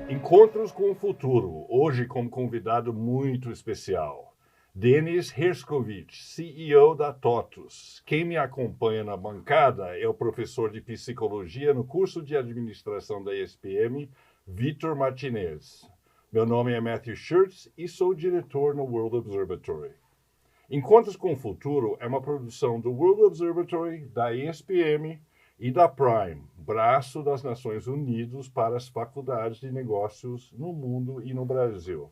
Encontros com o Futuro, hoje com um convidado muito especial. Denis Hershkovich, CEO da TOTUS. Quem me acompanha na bancada é o professor de Psicologia no curso de Administração da ESPM, Vitor Martinez. Meu nome é Matthew Schurtz e sou diretor no World Observatory. Encontros com o Futuro é uma produção do World Observatory, da ESPM e da Prime, braço das Nações Unidas para as faculdades de negócios no mundo e no Brasil.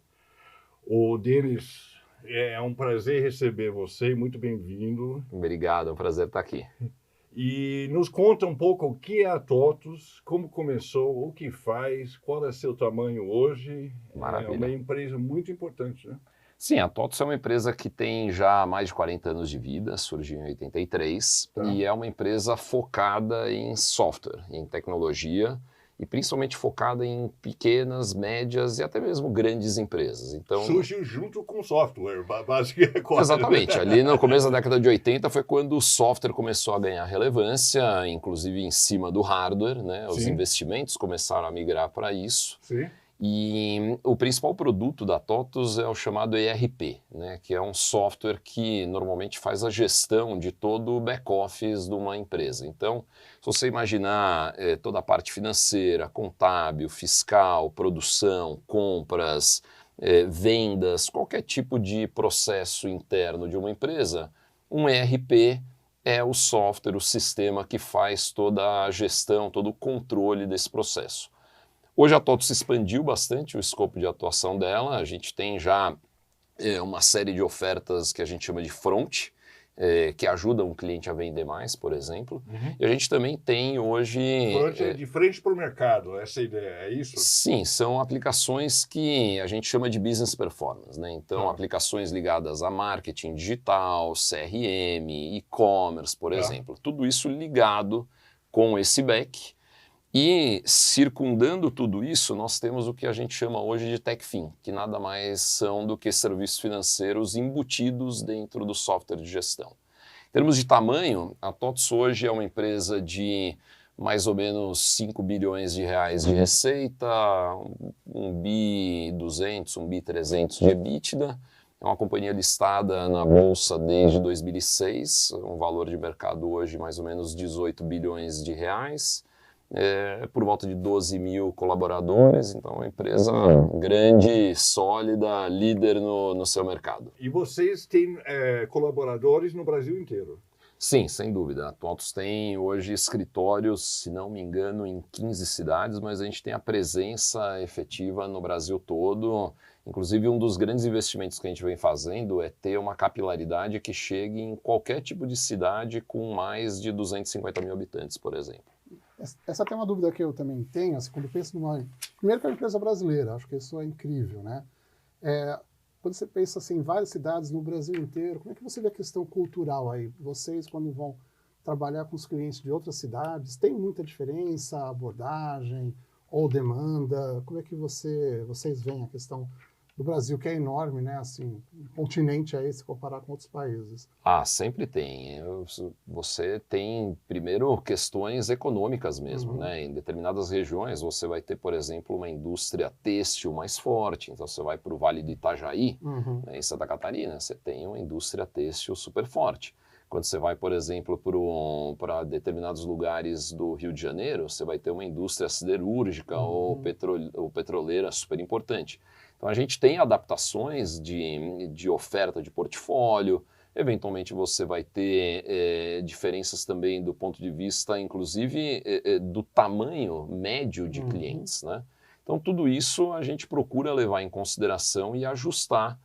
O Denis, é um prazer receber você, muito bem-vindo. Obrigado, é um prazer estar aqui. E nos conta um pouco o que é a TOTUS, como começou, o que faz, qual é seu tamanho hoje. Maravilha. É uma empresa muito importante, né? Sim, a TOTUS é uma empresa que tem já mais de 40 anos de vida, surgiu em 83, e é uma empresa focada em software, em tecnologia, e principalmente focada em pequenas, médias e até mesmo grandes empresas. Então, surgiu junto com o software, basicamente. Exatamente, ali no começo da década de 80 foi quando o software começou a ganhar relevância, inclusive em cima do hardware, né? Os investimentos começaram a migrar para isso. Sim. E o principal produto da TOTUS é o chamado ERP, né, que é um software que normalmente faz a gestão de todo o back-office de uma empresa. Então, se você imaginar toda a parte financeira, contábil, fiscal, produção, compras, vendas, qualquer tipo de processo interno de uma empresa, um ERP é o software, o sistema que faz toda a gestão, todo o controle desse processo. Hoje a TOTUS expandiu bastante o escopo de atuação dela, a gente tem já uma série de ofertas que a gente chama de front, que ajudam o cliente a vender mais, por exemplo. E a gente também tem hoje... Front é de frente para o mercado, essa ideia, é isso? Sim, são aplicações que a gente chama de business performance, né? Então, aplicações ligadas a marketing digital, CRM, e-commerce, por exemplo. Tudo isso ligado com esse back. E circundando tudo isso, nós temos o que a gente chama hoje de TechFin, que nada mais são do que serviços financeiros embutidos dentro do software de gestão. Em termos de tamanho, a TOTUS hoje é uma empresa de mais ou menos 5 bilhões de reais de receita, 1.200, 1.300 de EBITDA. É uma companhia listada na Bolsa desde 2006, um valor de mercado hoje mais ou menos 18 bilhões de reais. Por volta de 12 mil colaboradores, então é uma empresa grande, sólida, líder no seu mercado. E vocês têm colaboradores no Brasil inteiro? Sim, sem dúvida. A TOTUS tem hoje escritórios, se não me engano, em 15 cidades, mas a gente tem a presença efetiva no Brasil todo. Inclusive, um dos grandes investimentos que a gente vem fazendo é ter uma capilaridade que chegue em qualquer tipo de cidade com mais de 250 mil habitantes, por exemplo. Essa é uma dúvida que eu também tenho, assim, quando penso numa... Primeiro que é uma empresa brasileira, acho que isso é incrível, né? Quando você pensa assim, em várias cidades no Brasil inteiro, como é que você vê a questão cultural aí? Vocês, quando vão trabalhar com os clientes de outras cidades, tem muita diferença, abordagem ou demanda? Como é que vocês veem a questão do Brasil, que é enorme, né? Assim, um continente aí, se comparar com outros países. Sempre tem. Você tem, primeiro, questões econômicas mesmo, né? Em determinadas regiões você vai ter, por exemplo, uma indústria têxtil mais forte. Então você vai para o Vale do Itajaí, né, em Santa Catarina, você tem uma indústria têxtil super forte. Quando você vai, por exemplo, para determinados lugares do Rio de Janeiro, você vai ter uma indústria siderúrgica ou petroleira super importante. Então a gente tem adaptações de oferta de portfólio, eventualmente você vai ter diferenças também do ponto de vista, inclusive, do tamanho médio de clientes, né? Então tudo isso a gente procura levar em consideração e ajustar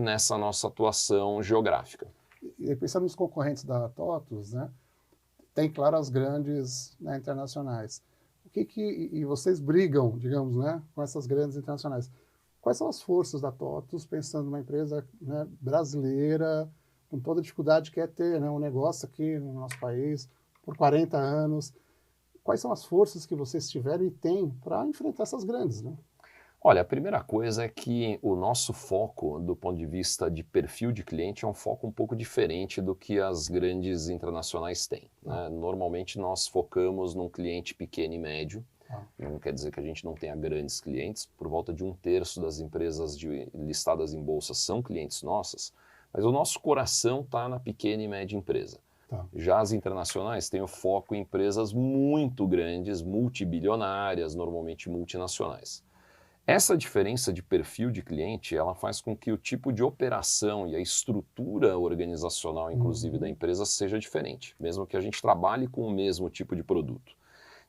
nessa nossa atuação geográfica. E pensando nos concorrentes da TOTUS, né, tem, claro, as grandes, né, internacionais. E vocês brigam, digamos, né, com essas grandes internacionais. Quais são as forças da TOTUS, pensando numa empresa, né, brasileira, com toda a dificuldade que é ter, né, um negócio aqui no nosso país, por 40 anos? Quais são as forças que vocês tiveram e têm para enfrentar essas grandes, né? Olha, a primeira coisa é que o nosso foco, do ponto de vista de perfil de cliente, é um foco um pouco diferente do que as grandes internacionais têm, né? Normalmente nós focamos num cliente pequeno e médio, Não quer dizer que a gente não tenha grandes clientes, por volta de 1/3 das empresas listadas em bolsa são clientes nossas, mas o nosso coração está na pequena e média empresa. Já as internacionais têm o foco em empresas muito grandes, multibilionárias, normalmente multinacionais. Essa diferença de perfil de cliente, ela faz com que o tipo de operação e a estrutura organizacional, inclusive, da empresa seja diferente, mesmo que a gente trabalhe com o mesmo tipo de produto.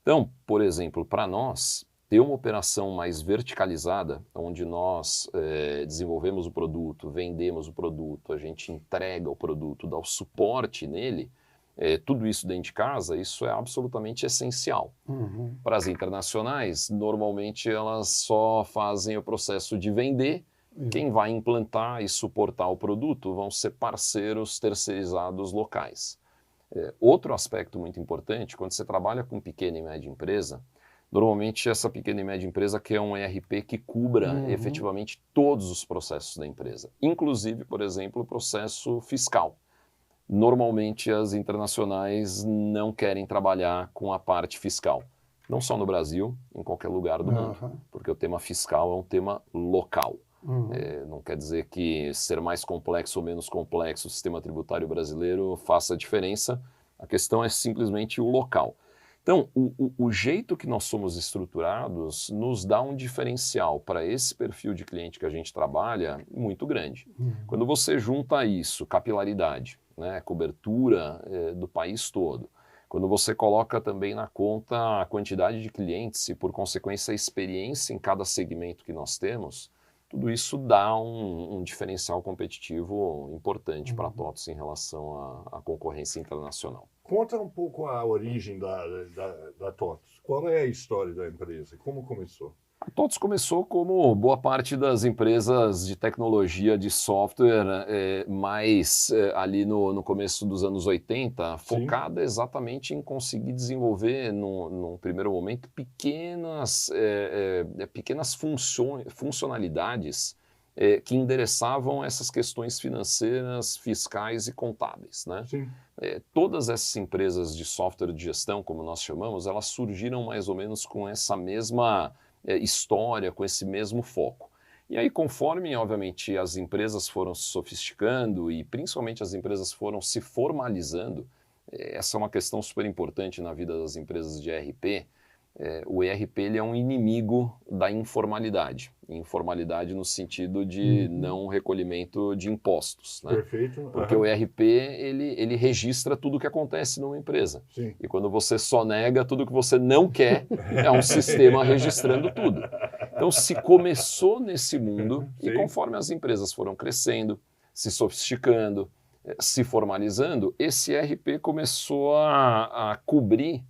Então, por exemplo, para nós, ter uma operação mais verticalizada, onde nós desenvolvemos o produto, vendemos o produto, a gente entrega o produto, dá o suporte nele, tudo isso dentro de casa, isso é absolutamente essencial. Para as internacionais, normalmente elas só fazem o processo de vender, quem vai implantar e suportar o produto vão ser parceiros terceirizados locais. Outro aspecto muito importante, quando você trabalha com pequena e média empresa, normalmente essa pequena e média empresa quer um ERP que cubra efetivamente todos os processos da empresa, inclusive, por exemplo, o processo fiscal. Normalmente as internacionais não querem trabalhar com a parte fiscal, não só no Brasil, em qualquer lugar do mundo, porque o tema fiscal é um tema local. Não quer dizer que ser mais complexo ou menos complexo o sistema tributário brasileiro faça diferença, a questão é simplesmente o local. Então, o jeito que nós somos estruturados nos dá um diferencial para esse perfil de cliente que a gente trabalha muito grande. Quando você junta isso, capilaridade, né, cobertura do país todo, quando você coloca também na conta a quantidade de clientes e, por consequência, a experiência em cada segmento que nós temos, tudo isso dá um diferencial competitivo importante para a TOTVS em relação à concorrência internacional. Conta um pouco a origem da TOTVS. Qual é a história da empresa? Como começou? A TOTVS começou como boa parte das empresas de tecnologia de software, ali no começo dos anos 80, focada exatamente em conseguir desenvolver, num primeiro momento, pequenas funcionalidades que endereçavam essas questões financeiras, fiscais e contábeis, né? Todas essas empresas de software de gestão, como nós chamamos, elas surgiram mais ou menos com essa mesma história, com esse mesmo foco. E aí, conforme, obviamente, as empresas foram se sofisticando e principalmente as empresas foram se formalizando, essa é uma questão super importante na vida das empresas de ERP, o ERP ele é um inimigo da informalidade. Informalidade no sentido de não recolhimento de impostos, né? Perfeito. Porque o ERP ele registra tudo o que acontece numa empresa. E quando você só nega tudo que você não quer, é um sistema registrando tudo. Então se começou nesse mundo e conforme as empresas foram crescendo, se sofisticando, se formalizando, esse ERP começou a cobrir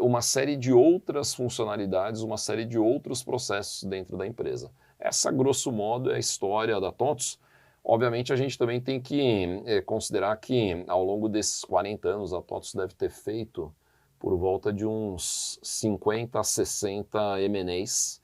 uma série de outras funcionalidades, uma série de outros processos dentro da empresa. Essa, grosso modo, é a história da TOTVS. Obviamente, a gente também tem que considerar que, ao longo desses 40 anos, a TOTVS deve ter feito por volta de uns 50 a 60 M&As,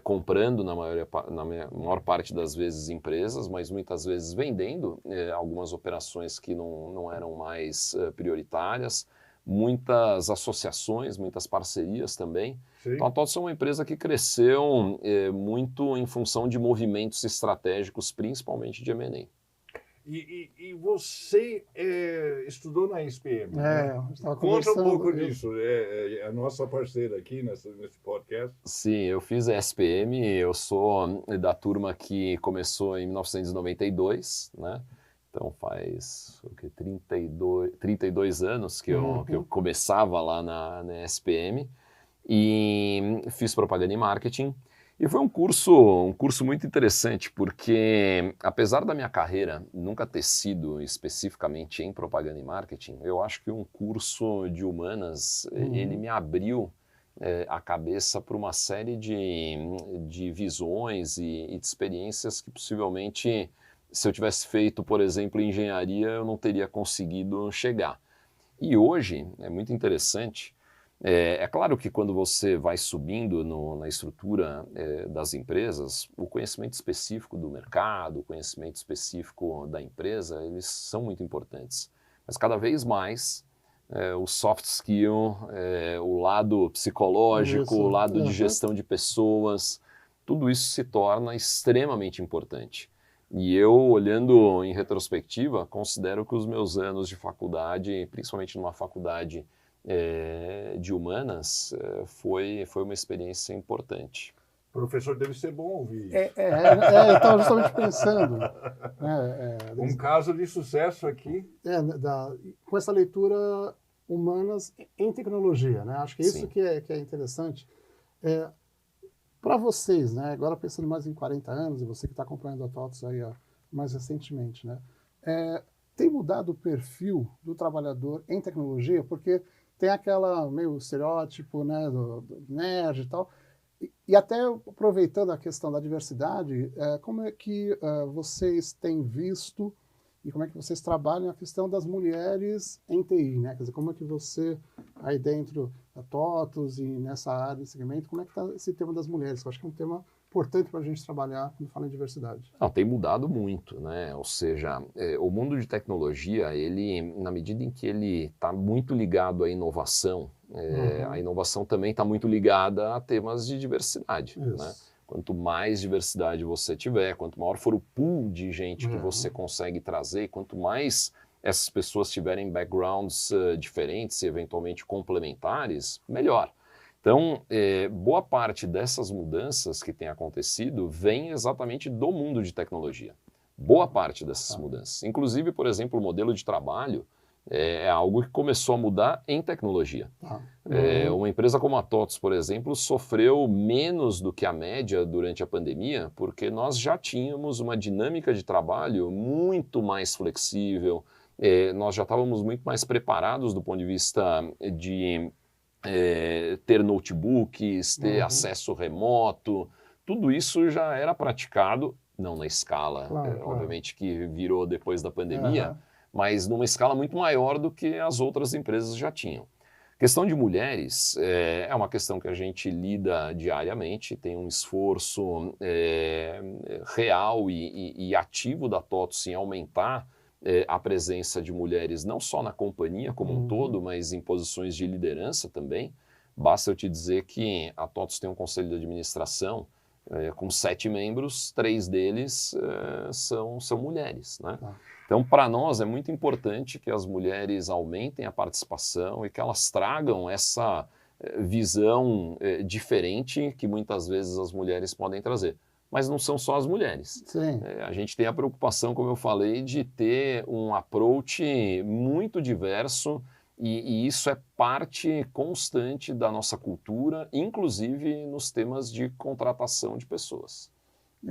comprando, na maior parte das vezes, empresas, mas muitas vezes vendendo algumas operações que não eram mais prioritárias, muitas associações, muitas parcerias também. Então a TOTVS é uma empresa que cresceu muito em função de movimentos estratégicos, principalmente de M&A. E você estudou na SPM, né? Conta um pouco disso, é a nossa parceira aqui nesse podcast. Sim, eu fiz a SPM, eu sou da turma que começou em 1992, né? Então faz 32 anos que eu começava lá na SPM e fiz propaganda e marketing. E foi um curso muito interessante, porque apesar da minha carreira nunca ter sido especificamente em propaganda e marketing, eu acho que um curso de humanas, ele me abriu a cabeça para uma série de visões e de experiências que possivelmente, se eu tivesse feito, por exemplo, engenharia, eu não teria conseguido chegar. E hoje, é muito interessante, é claro que quando você vai subindo na estrutura das empresas, o conhecimento específico do mercado, o conhecimento específico da empresa, eles são muito importantes. Mas cada vez mais, o soft skill, o lado psicológico, Isso. o lado de Uhum. gestão de pessoas, tudo isso se torna extremamente importante. E eu, olhando em retrospectiva, considero que os meus anos de faculdade, principalmente numa faculdade de humanas, foi uma experiência importante. Professor, deve ser bom ouvir isso. Eu estava justamente pensando. Um caso de sucesso aqui. Com essa leitura humanas em tecnologia, né? Acho que isso Sim. que é interessante. Para vocês, né? Agora pensando mais em 40 anos, e você que está acompanhando a TOTVS aí mais recentemente, né? Tem mudado o perfil do trabalhador em tecnologia? Porque tem aquela meio estereótipo, né? Do nerd e tal. E até aproveitando a questão da diversidade, como é que vocês têm visto e como é que vocês trabalham a questão das mulheres em TI, né? Quer dizer, como é que você, aí dentro da TOTVS e nessa área, nesse segmento, como é que está esse tema das mulheres? Eu acho que é um tema importante para a gente trabalhar quando fala em diversidade. Não, tem mudado muito, né? Ou seja, o mundo de tecnologia, ele, na medida em que ele está muito ligado à inovação, a inovação também está muito ligada a temas de diversidade, né? Quanto mais diversidade você tiver, quanto maior for o pool de gente que você consegue trazer, quanto mais essas pessoas tiverem backgrounds diferentes e eventualmente complementares, melhor. Então, boa parte dessas mudanças que têm acontecido vem exatamente do mundo de tecnologia. Boa parte dessas mudanças. Inclusive, por exemplo, o modelo de trabalho é algo que começou a mudar em tecnologia. Uma empresa como a TOTVS, por exemplo, sofreu menos do que a média durante a pandemia, porque nós já tínhamos uma dinâmica de trabalho muito mais flexível, nós já estávamos muito mais preparados do ponto de vista de ter notebooks, ter acesso remoto, tudo isso já era praticado, não na escala, obviamente que virou depois da pandemia, mas numa escala muito maior do que as outras empresas já tinham. Questão de mulheres é uma questão que a gente lida diariamente, tem um esforço real e ativo da TOTVS em aumentar a presença de mulheres não só na companhia como um todo, mas em posições de liderança também. Basta eu te dizer que a TOTVS tem um conselho de administração com 7 membros, 3 deles são mulheres, né? Então, para nós é muito importante que as mulheres aumentem a participação e que elas tragam essa visão diferente que muitas vezes as mulheres podem trazer. Mas não são só as mulheres. A gente tem a preocupação, como eu falei, de ter um approach muito diverso e isso é parte constante da nossa cultura, inclusive nos temas de contratação de pessoas.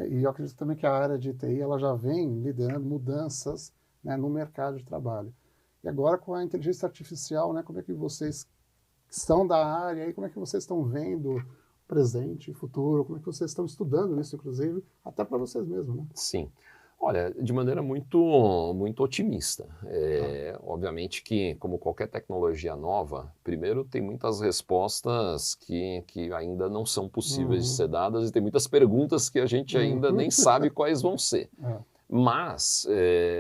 E eu acredito também que a área de TI ela já vem liderando mudanças, né, no mercado de trabalho. E agora com a inteligência artificial, né, como é que vocês que são da área, e como é que vocês estão vendo presente e futuro, como é que vocês estão estudando isso, inclusive, até para vocês mesmos, né? Sim. Olha, de maneira muito otimista. Obviamente que, como qualquer tecnologia nova, primeiro tem muitas respostas que ainda não são possíveis de ser dadas e tem muitas perguntas que a gente ainda nem sabe quais vão ser. Mas,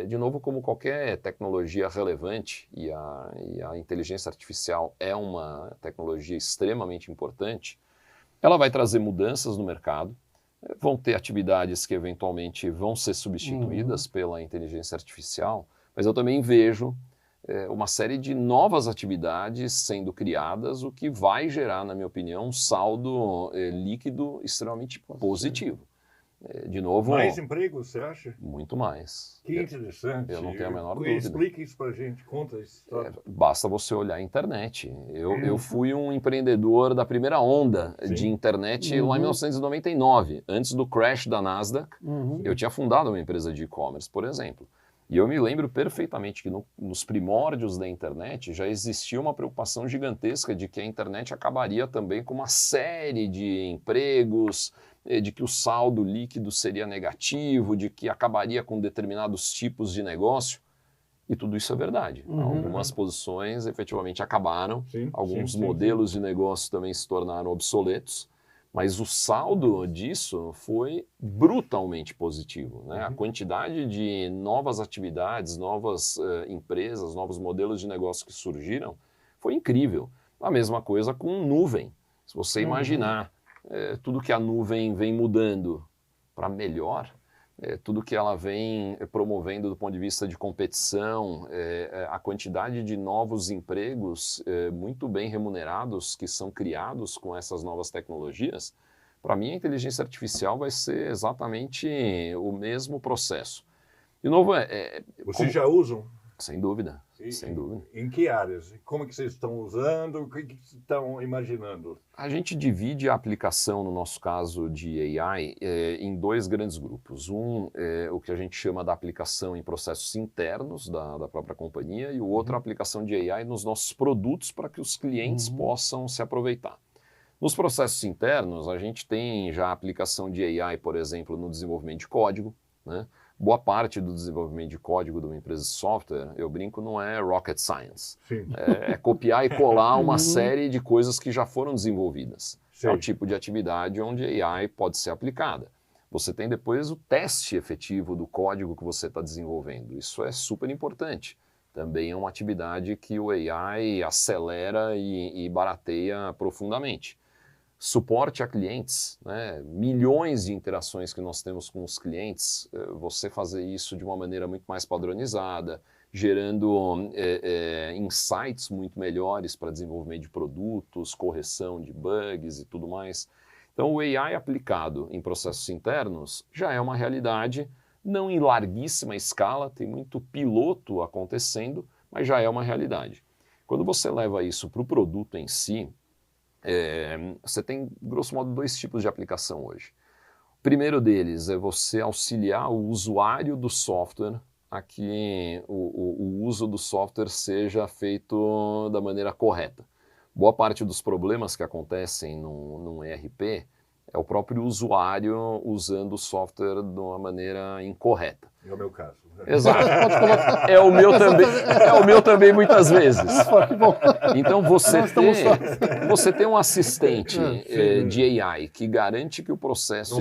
de novo, como qualquer tecnologia relevante, e a inteligência artificial é uma tecnologia extremamente importante, ela vai trazer mudanças no mercado, vão ter atividades que eventualmente vão ser substituídas pela inteligência artificial, mas eu também vejo uma série de novas atividades sendo criadas, o que vai gerar, na minha opinião, um saldo líquido extremamente positivo. De novo... Mais empregos, você acha? Muito mais. Que interessante. Eu não tenho a menor dúvida. Explica isso pra gente, conta essa história. Basta você olhar a internet. Eu fui um empreendedor da primeira onda de internet lá em 1999, antes do crash da Nasdaq. Eu tinha fundado uma empresa de e-commerce, por exemplo. E eu me lembro perfeitamente que nos primórdios da internet já existia uma preocupação gigantesca de que a internet acabaria também com uma série de empregos, de que o saldo líquido seria negativo, de que acabaria com determinados tipos de negócio. E tudo isso é verdade. Algumas posições efetivamente acabaram, alguns modelos de negócio também se tornaram obsoletos, Mas o saldo disso foi brutalmente positivo, né? A quantidade de novas atividades, novas empresas, novos modelos de negócio que surgiram foi incrível. A mesma coisa com nuvem. Se você imaginar tudo que a nuvem vem mudando para melhor, tudo que ela vem promovendo do ponto de vista de competição, a quantidade de novos empregos muito bem remunerados que são criados com essas novas tecnologias, para mim a inteligência artificial vai ser exatamente o mesmo processo. De novo, Vocês já usam? Sem dúvida, sem dúvida. Em que áreas? Como que vocês estão usando? O que vocês estão imaginando? A gente divide a aplicação, no nosso caso de AI, em dois grandes grupos. Um é o que a gente chama da aplicação em processos internos da própria companhia e o outro a aplicação de AI nos nossos produtos para que os clientes possam se aproveitar. Nos processos internos, a gente tem já a aplicação de AI, por exemplo, no desenvolvimento de código, né? Boa parte do desenvolvimento de código de uma empresa de software, eu brinco, não é rocket science. Sim. É copiar e colar uma série de coisas que já foram desenvolvidas. Sim. É o tipo de atividade onde a AI pode ser aplicada. Você tem depois o teste efetivo do código que você está desenvolvendo. Isso é super importante. Também é uma atividade que o AI acelera e barateia profundamente. Suporte a clientes, né? Milhões de interações que nós temos com os clientes, você fazer isso de uma maneira muito mais padronizada, gerando insights muito melhores para desenvolvimento de produtos, correção de bugs e tudo mais. Então o AI aplicado em processos internos já é uma realidade, não em larguíssima escala, tem muito piloto acontecendo, mas já é uma realidade. Quando você leva isso para o produto em si, você tem, grosso modo, dois tipos de aplicação hoje. O primeiro deles é você auxiliar o usuário do software a que o uso do software seja feito da maneira correta. Boa parte dos problemas que acontecem num ERP é o próprio usuário usando o software de uma maneira incorreta. É o meu caso. Exato. É o meu também muitas vezes. Então você tem um assistente de AI que garante que o processo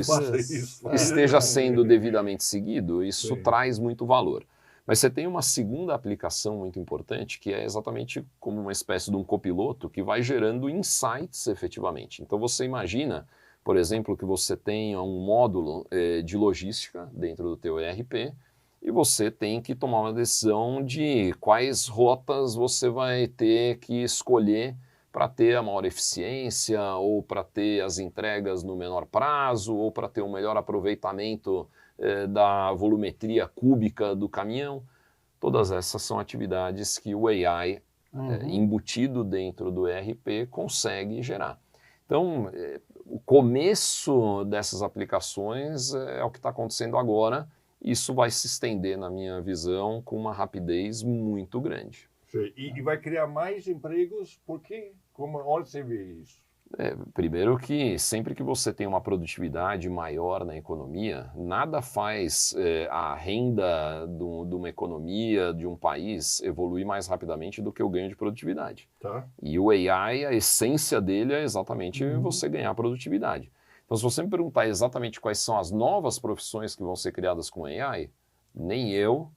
esteja sendo devidamente seguido, isso traz muito valor. Mas você tem uma segunda aplicação muito importante que é exatamente como uma espécie de um copiloto que vai gerando insights efetivamente. Então você imagina, por exemplo, que você tenha um módulo de logística dentro do teu ERP e você tem que tomar uma decisão de quais rotas você vai ter que escolher para ter a maior eficiência ou para ter as entregas no menor prazo ou para ter um melhor aproveitamento da volumetria cúbica do caminhão. Todas essas são atividades que o AI embutido dentro do ERP consegue gerar. Então, o começo dessas aplicações é o que está acontecendo agora. Isso vai se estender, na minha visão, com uma rapidez muito grande. E vai criar mais empregos? Por quê? Onde você vê isso? Primeiro que sempre que você tem uma produtividade maior na economia, nada faz a renda de uma economia, de um país, evoluir mais rapidamente do que o ganho de produtividade. Tá. E o AI, a essência dele é exatamente você ganhar produtividade. Então, se você me perguntar exatamente quais são as novas profissões que vão ser criadas com AI, nem eu,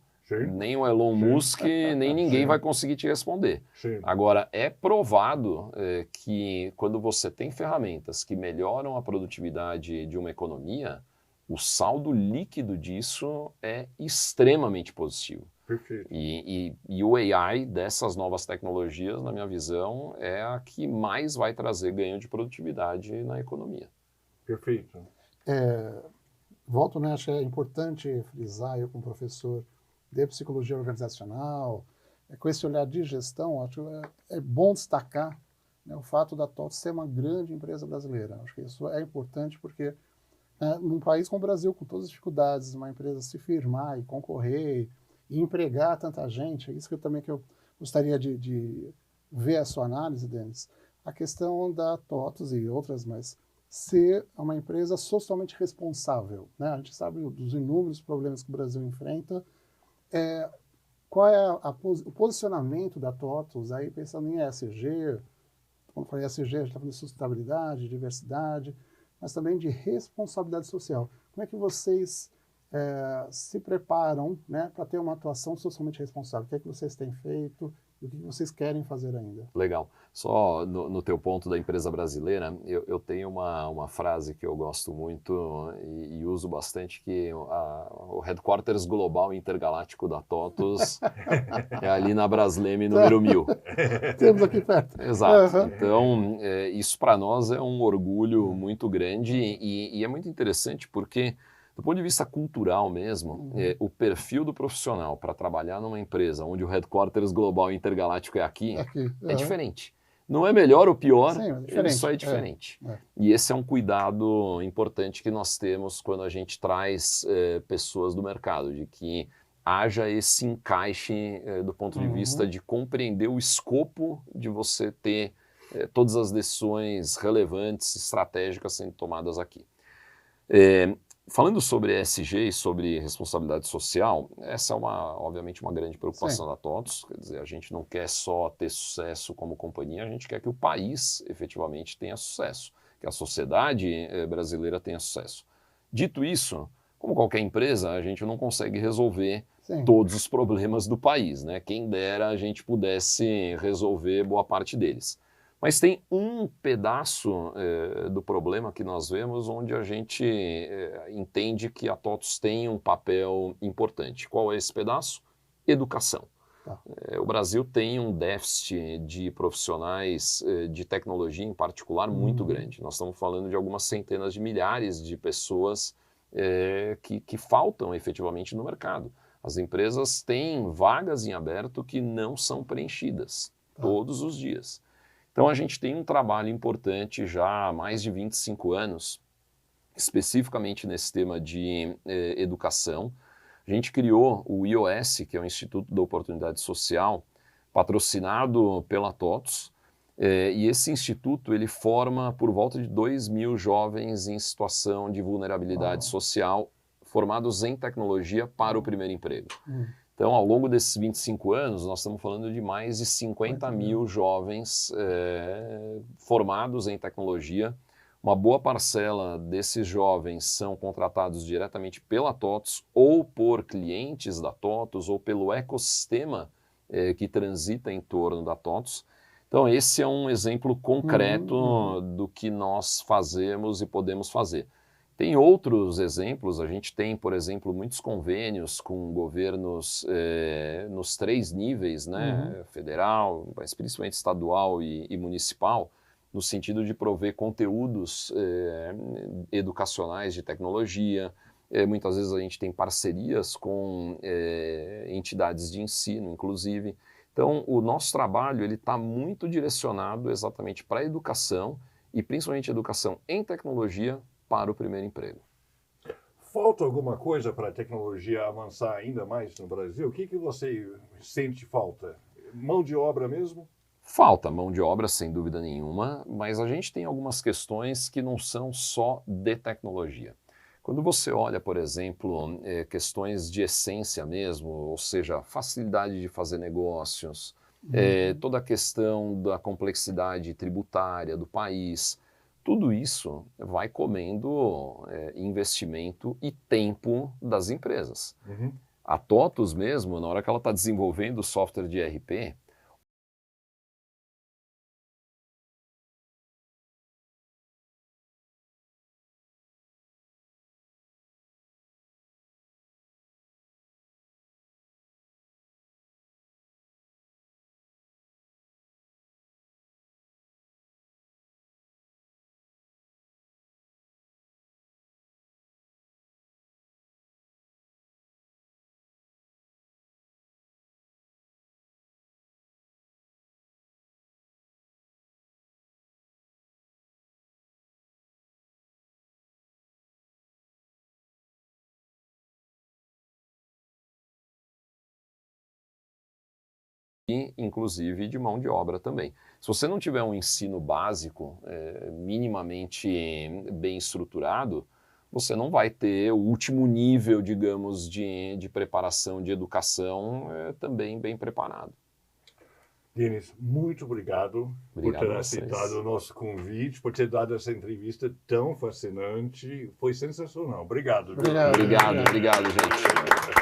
nem o Elon Musk, nem ninguém vai conseguir te responder. Agora, é provado que quando você tem ferramentas que melhoram a produtividade de uma economia, o saldo líquido disso é extremamente positivo. Perfeito. E o AI dessas novas tecnologias, na minha visão, é a que mais vai trazer ganho de produtividade na economia. Perfeito. Volto, né? Acho que é importante frisar, eu como professor de psicologia organizacional, com esse olhar de gestão, acho que é bom destacar, né, o fato da TOTVS ser uma grande empresa brasileira. Acho que isso é importante porque num país como o Brasil, com todas as dificuldades, uma empresa se firmar e concorrer e empregar tanta gente, é isso que eu gostaria de ver a sua análise, Denis. A questão da TOTVS e outras, mas ser uma empresa socialmente responsável, né? A gente sabe dos inúmeros problemas que o Brasil enfrenta. Qual é o posicionamento da TOTVS aí pensando em ESG? Quando eu falei ESG, a gente está falando de sustentabilidade, diversidade. mas também de responsabilidade social. Como é que vocês se preparam, né, para ter uma atuação socialmente responsável? O que é que vocês têm feito e o que vocês querem fazer ainda? Legal. Só no teu ponto da empresa brasileira, eu tenho uma frase que eu gosto muito e uso bastante, que o headquarters global intergaláctico da TOTVS é ali na Brasleme número 1000. Temos aqui perto. Exato. Uhum. Então, isso para nós é um orgulho muito grande e é muito interessante porque, do ponto de vista cultural mesmo, o perfil do profissional para trabalhar numa empresa onde o headquarters global intergaláctico é aqui, é diferente. Não é melhor ou pior, Sim, ele só é diferente. E esse é um cuidado importante que nós temos quando a gente traz pessoas do mercado, de que haja esse encaixe do ponto de vista de compreender o escopo de você ter todas as decisões relevantes, estratégicas sendo tomadas aqui. Falando sobre ESG e sobre responsabilidade social, essa é obviamente uma grande preocupação da TOTVS. Quer dizer, a gente não quer só ter sucesso como companhia, a gente quer que o país efetivamente tenha sucesso, que a sociedade brasileira tenha sucesso. Dito isso, como qualquer empresa, a gente não consegue resolver todos os problemas do país, né? Quem dera a gente pudesse resolver boa parte deles. Mas tem um pedaço do problema que nós vemos onde a gente entende que a TOTVS tem um papel importante. Qual é esse pedaço? Educação. O Brasil tem um déficit de profissionais de tecnologia em particular muito grande. Nós estamos falando de algumas centenas de milhares de pessoas que faltam efetivamente no mercado. As empresas têm vagas em aberto que não são preenchidas todos os dias. Então, a gente tem um trabalho importante já há mais de 25 anos, especificamente nesse tema de educação. A gente criou o IOS, que é o Instituto da Oportunidade Social, patrocinado pela TOTVS, e esse instituto ele forma por volta de 2.000 jovens em situação de vulnerabilidade social, formados em tecnologia para o primeiro emprego. Então, ao longo desses 25 anos, nós estamos falando de mais de 50.000 jovens formados em tecnologia. Uma boa parcela desses jovens são contratados diretamente pela TOTVS ou por clientes da TOTVS ou pelo ecossistema que transita em torno da TOTVS. Então, esse é um exemplo concreto do que nós fazemos e podemos fazer. Tem outros exemplos, a gente tem, por exemplo, muitos convênios com governos nos 3 níveis, né? Federal, mas principalmente estadual e municipal, no sentido de prover conteúdos educacionais de tecnologia. Muitas vezes a gente tem parcerias com entidades de ensino, inclusive. Então, o nosso trabalho está muito direcionado exatamente para a educação e principalmente educação em tecnologia para o primeiro emprego. Falta alguma coisa para a tecnologia avançar ainda mais no Brasil? O que você sente falta? Mão de obra mesmo? Falta mão de obra, sem dúvida nenhuma, mas a gente tem algumas questões que não são só de tecnologia. Quando você olha, por exemplo, questões de essência mesmo, ou seja, facilidade de fazer negócios, toda a questão da complexidade tributária do país, tudo isso vai comendo investimento e tempo das empresas. A TOTVS mesmo, na hora que ela está desenvolvendo o software de ERP, e inclusive de mão de obra também. Se você não tiver um ensino básico minimamente bem estruturado, você não vai ter o último nível, digamos, de preparação de educação também bem preparado. Denis, muito obrigado por ter aceitado o nosso convite, por ter dado essa entrevista tão fascinante. Foi sensacional. Obrigado. Obrigado, obrigado, gente.